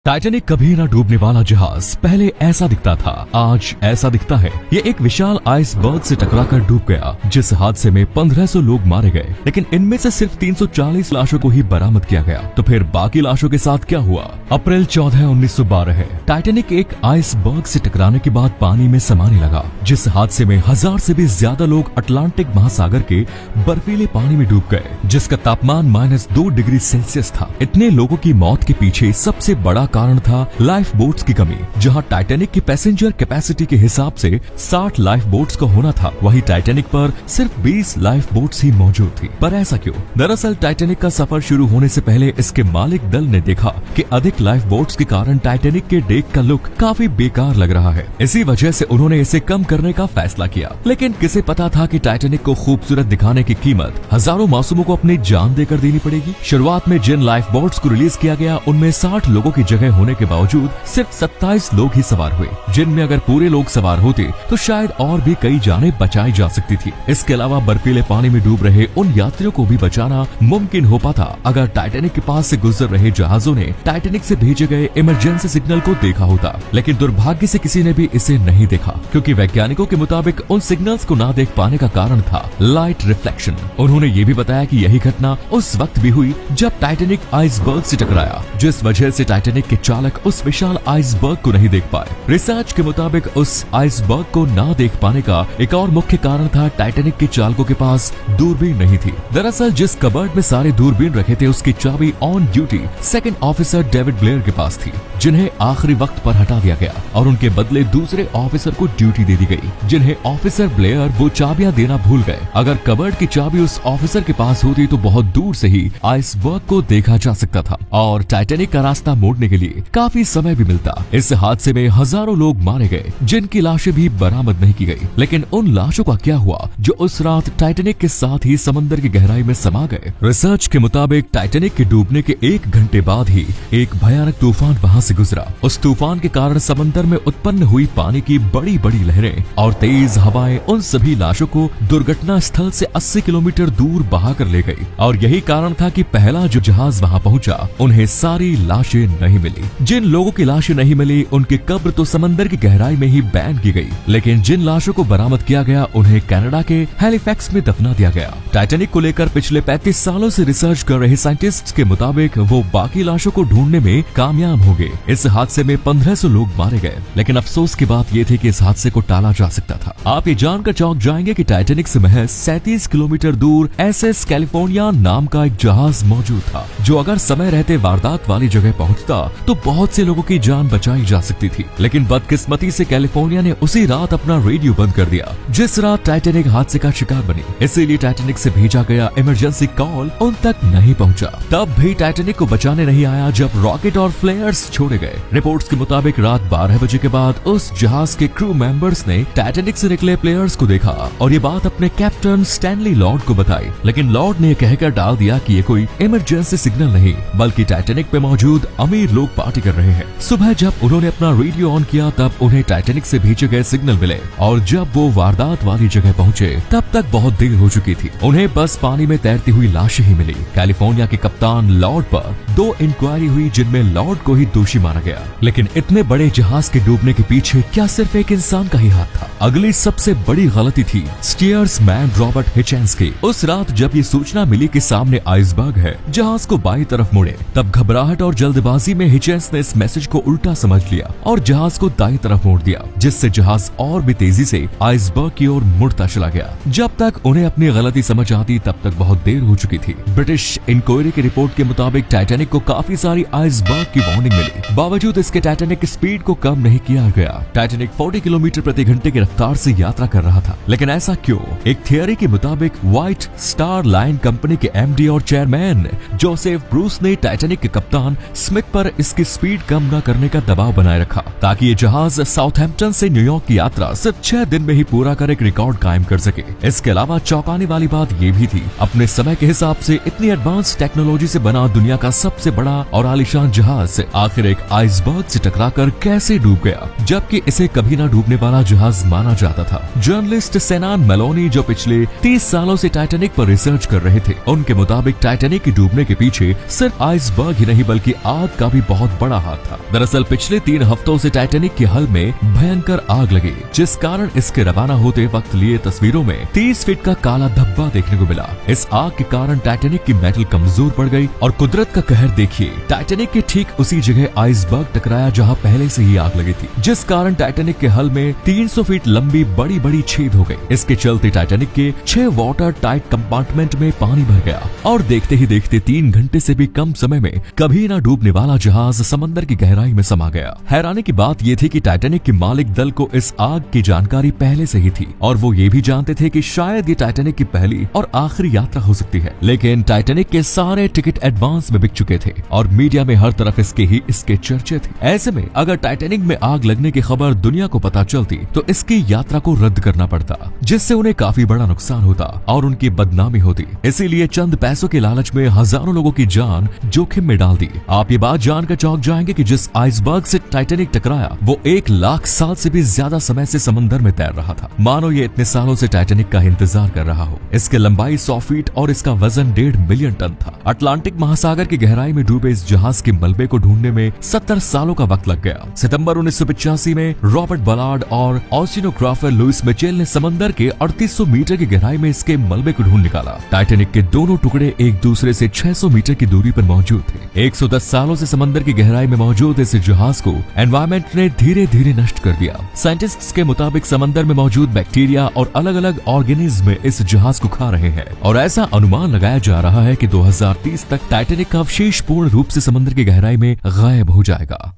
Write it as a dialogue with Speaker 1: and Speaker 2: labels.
Speaker 1: Titanic कभी न डूबने वाला जहाज पहले ऐसा दिखता था, आज ऐसा दिखता है। ये एक विशाल आइसबर्ग से टकराकर डूब गया, जिस हादसे में 1500 लोग मारे गए, लेकिन इनमें से सिर्फ 340 लाशों को ही बरामद किया गया। तो फिर बाकी लाशों के साथ क्या हुआ? अप्रैल 14, 1912 है। टाइटैनिक एक आइसबर्ग से टकराने के बाद पानी में समाने लगा, जिस हादसे में 1000 से भी ज्यादा लोग अटलांटिक महासागर के बर्फीले पानी में डूब गए, जिसका तापमान -2 डिग्री सेल्सियस था। इतने लोगों की मौत के पीछे सबसे बड़ा कारण था लाइफ बोट्स की कमी। जहां टाइटैनिक की पैसेंजर कैपेसिटी के हिसाब से 60 लाइफ बोट्स का होना था, वहीं टाइटैनिक पर सिर्फ 20 लाइफ बोट्स ही मौजूद थी। पर ऐसा क्यों? दरअसल टाइटैनिक का सफर शुरू होने से पहले इसके मालिक दल ने देखा कि अधिक लाइफ बोट्स के कारण टाइटैनिक के डेक का लुक काफी बेकार लग रहा है। इसी वजह से उन्होंने इसे कम करने का फैसला किया। लेकिन किसे पता था कि टाइटैनिक को खूबसूरत दिखाने की कीमत हजारों मासूमों को अपनी जान देकर देनी पड़ेगी। शुरुआत में जिन लाइफ बोट्स को रिलीज किया गया, उनमें 60 लोगों की जगह होने के बावजूद सिर्फ 27 लोग ही सवार हुए, जिनमें अगर पूरे लोग सवार होते तो शायद और भी कई जानें बचाई जा सकती थी। इसके अलावा बर्फीले पानी में डूब रहे उन यात्रियों को भी बचाना मुमकिन हो पाता अगर टाइटैनिक के पास से गुजर रहे जहाजों ने टाइटैनिक से भेजे गए इमरजेंसी सिग्नल को देखा होता। लेकिन दुर्भाग्य से किसी ने भी इसे नहीं देखा, क्योंकि वैज्ञानिकों के मुताबिक उन सिग्नल्स को ना देख पाने का कारण था लाइट रिफ्लेक्शन। उन्होंने ये भी बताया कि यही घटना उस वक्त भी हुई जब टाइटैनिक आइसबर्ग से टकराया, जिस वजह से टाइटैनिक के चालक उस विशाल आइसबर्ग को नहीं देख पाए। रिसर्च के मुताबिक उस आइसबर्ग को ना देख पाने का एक और मुख्य कारण था टाइटैनिक के चालकों के पास दूरबीन नहीं थी। दरअसल जिस कबर्ड में सारे दूरबीन रखे थे, उसकी चाबी on duty second officer David Blair के पास थी, जिन्हें आखिरी वक्त पर हटा दिया गया और उनके बदले दूसरे ऑफिसर को ड्यूटी दे दी गई, जिन्हें ऑफिसर ब्लेयर वो चाबियां देना भूल गए। अगर कबर्ड की चाबी उस ऑफिसर के पास होती तो बहुत दूर से ही आइसबर्ग को देखा जा सकता था और टाइटैनिक का रास्ता मोड़ने के लिए काफी समय भी मिलता। इस हादसे में हजारों लोग मारे गए, जिनकी लाशें भी बरामद नहीं की गई। लेकिन उन लाशों का क्या हुआ जो उस रात टाइटैनिक के साथ ही समंदर की गहराई में समा गए? रिसर्च के मुताबिक टाइटैनिक के डूबने के 1 घंटे बाद ही एक भयानक तूफान वहां से गुजरा। उस तूफान के कारण समंदर में उत्पन्न हुई पानी की बड़ी बड़ी लहरें और तेज हवाएं उन सभी लाशों को दुर्घटना स्थल से 80 किलोमीटर दूर बहा कर ले गई। और यही कारण था कि पहला जो जहाज वहां पहुंचा, उन्हें सारी लाशें नहीं मिली। जिन लोगों की लाशें नहीं मिली, उनकी कब्र तो समंदर की गहराई में ही बैन की गई। लेकिन जिन लाशों को बरामद किया गया, उन्हें कनाडा के हैलिफैक्स में दफना दिया गया। टाइटैनिक को लेकर पिछले 35 सालों से रिसर्च कर रहे साइंटिस्ट्स के मुताबिक वो बाकी लाशों को ढूंढने में कामयाब हो गए। इस हादसे में 1500 लोग मारे गए, लेकिन अफसोस की बात ये थी कि इस हादसे को टाला जा सकता था। आप ये जानकर चौंक जाएंगे कि टाइटैनिक से महज 37 किलोमीटर दूर SS कैलिफोर्निया नाम का एक जहाज मौजूद था, जो अगर समय रहते वारदात वाली जगह पहुंचता तो बहुत से लोगों की जान बचाई जा सकती थी। लेकिन बदकिस्मती से कैलिफोर्निया ने उसी रात अपना रेडियो बंद कर दिया, जिस रात टाइटैनिक हादसे का शिकार बनी। इसीलिए टाइटैनिक से भेजा गया इमरजेंसी कॉल उन तक नहीं पहुंचा। तब भी टाइटैनिक को बचाने नहीं आया जब रॉकेट और फ्लेयर्स छोड़े गए। रिपोर्ट्स के मुताबिक रात 12 बजे के बाद उस जहाज के क्रू मेंबर्स ने टाइटैनिक से निकले प्लेयर्स को देखा और ये बात अपने कैप्टन स्टैनली लॉर्ड को बताई। लेकिन लॉर्ड ने कहकर डाल दिया कि ये कोई इमरजेंसी सिग्नल नहीं, बल्कि टाइटैनिक पे मौजूद अमीर लोग पार्टी कर रहे हैं। सुबह जब उन्होंने अपना रेडियो ऑन किया, तब उन्हें टाइटैनिक से भेजे गए सिग्नल मिले और जब वो वारदात वाली जगह पहुंचे, तब तक बहुत देर हो चुकी थी। उन्हें बस पानी में तैरती हुई लाशें ही मिली। कैलिफोर्निया के कप्तान लॉर्ड पर 2 इंक्वायरी हुई, जिनमें लॉर्ड को ही दोषी माना गया। लेकिन इतने बड़े जहाज के डूबने के पीछे क्या सिर्फ एक इंसान का ही हाथ था? अगली सबसे बड़ी गलती थी स्टीयर्समैन रॉबर्ट हिचेंस की। उस रात जब ये सूचना मिली कि सामने आइसबर्ग है, जहाज को बाईं तरफ मुड़े, तब घबराहट और जल्दबाजी में हिचेंस ने इस मैसेज को उल्टा समझ लिया और जहाज को दाईं तरफ मोड़ दिया, जिससे जहाज और भी तेजी से आइसबर्ग की ओर मुड़ता चला गया। जब तक उन्हें अपनी गलती समझ आती, तब तक बहुत देर हो चुकी थी। ब्रिटिश इंक्वायरी की रिपोर्ट के मुताबिक टाइटैनिक को काफी सारी आइसबर्ग की वार्निंग मिली, बावजूद इसके टाइटैनिक की स्पीड को कम नहीं किया गया। टाइटैनिक 40 किलोमीटर प्रति घंटे की रफ्तार से यात्रा कर रहा था। लेकिन ऐसा क्यों? एक थियरी के मुताबिक व्हाइट स्टार लाइन कंपनी के MD और चेयरमैन जोसेफ ब्रूस ने टाइटैनिक के कप्तान स्मिथ पर इसकी स्पीड कम न करने का दबाव बनाए रखा, ताकि ये जहाज साउथहैम्पटन से न्यूयॉर्क की यात्रा सिर्फ 6 दिन में ही पूरा कर एक रिकॉर्ड कायम कर सके। इसके अलावा चौंकाने वाली बात ये भी थी, अपने समय के हिसाब से इतनी एडवांस टेक्नोलॉजी से बना दुनिया का सबसे बड़ा और आलीशान जहाज आखिर एक आइसबर्ग से टकराकर कैसे डूब गया, जबकि इसे कभी न डूबने वाला जहाज माना जाता था। जर्नलिस्ट सेनान मेलोनी, जो पिछले 30 सालों से टाइटैनिक पर रिसर्च कर रहे थे, उनके मुताबिक टाइटैनिक के डूबने के पीछे सिर्फ आइसबर्ग ही नहीं बल्कि आग का भी बहुत बड़ा हाथ था। दरअसल पिछले 3 हफ्तों से टाइटैनिक के हल में भयंकर आग लगी, जिस कारण इसके रवाना होते वक्त लिए तस्वीरों में 30 फीट का काला धब्बा देखने को मिला। इस आग के कारण टाइटैनिक की मेटल कमजोर पड़ गई और कुदरत का कहर देखिए, टाइटैनिक के ठीक उसी जगह आइसबर्ग टकराया जहां पहले से ही आग लगी थी, जिस कारण टाइटैनिक के हल में 300 फीट लंबी बड़ी बड़ी छेद हो गई। इसके चलते टाइटैनिक के 6 वाटर टाइट कंपार्टमेंट में पानी भर गया और देखते ही देखते 3 घंटे से भी कम समय में कभी न डूबने वाला जहाज समंदर की गहराई में समा गया। हैरानी की बात यह थी कि टाइटैनिक के मालिक दल को इस आग की जानकारी पहले से ही थी और वो ये भी जानते थे कि शायद ये टाइटैनिक की पहली और आखिरी यात्रा हो सकती है। लेकिन टाइटैनिक के सारे टिकट एडवांस में बिक चुके थे और मीडिया में हर तरफ इसके चर्चे थे। ऐसे में अगर टाइटैनिक में आग लगने की खबर दुनिया को पता चलती तो इसकी यात्रा को रद्द करना पड़ता, जिससे उन्हें काफी बड़ा नुकसान होता और उनकी बदनामी होती। इसीलिए चंद पैसों के लालच में हजारों लोगों की जान जोखिम में डाल दी। आप ये बात जानकर चौंक जाएंगे कि जिस आइसबर्ग से टाइटैनिक टकराया वो 1 लाख साल से भी ज्यादा समय से समंदर में तैर रहा था। मानो ये इतने सालों से टाइटैनिक का इंतजार कर रहा हो। इसकी लंबाई 100 फीट और इसका वजन 1.5 मिलियन टन था। अटलांटिक महासागर की गहराई में डूबे इस जहाज के मलबे को ढूंढने में 70 सालों का वक्त लग गया। सितंबर 1985 में रॉबर्ट बलार्ड और ओशिनोग्राफर लुइस मिचेल ने समंदर के 3800 मीटर की गहराई में इसके मलबे को ढूंढ निकाला। टाइटैनिक के दोनों टुकड़े एक दूसरे से 600 मीटर की दूरी पर मौजूद थे। 110 सालों से समंदर की गहराई में मौजूद इस जहाज को एनवायरमेंट ने धीरे धीरे नष्ट कर दिया। साइंटिस्ट्स के मुताबिक समंदर में मौजूद बैक्टीरिया और अलग अलग ऑर्गेनिज्म इस जहाज को खा रहे हैं और ऐसा अनुमान लगाया जा रहा है कि 2030 तक टाइटैनिक का अवशेष पूर्ण रूप से समंदर की गहराई में गायब हो जाएगा।